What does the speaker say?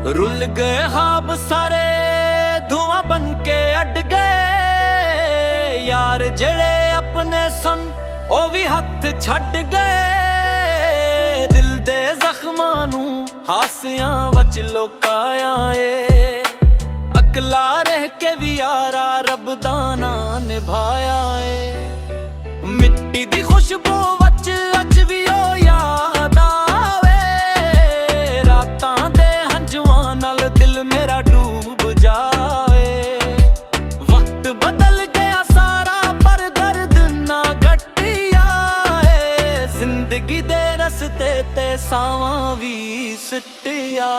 Rule गए ख्वाब सारे धुआं बन के अड गए, यार जेड़े अपने सन ओ भी हथ छड़ गए। दिल दे जख्मां नू हासियां वच लोकाया ए, अकला रह के भी यारा रब दा नां निभाया ए। मिट्टी दी खुशबू वच अज भी ओ याद आवे, रातां दे हंजुआं नाल दिल मेरा डूब जावे। वक्त बदल गया सारा पर दर्द ना घटिया ए, जिंदगी दे रस्ते ते सावां भी सिटिया।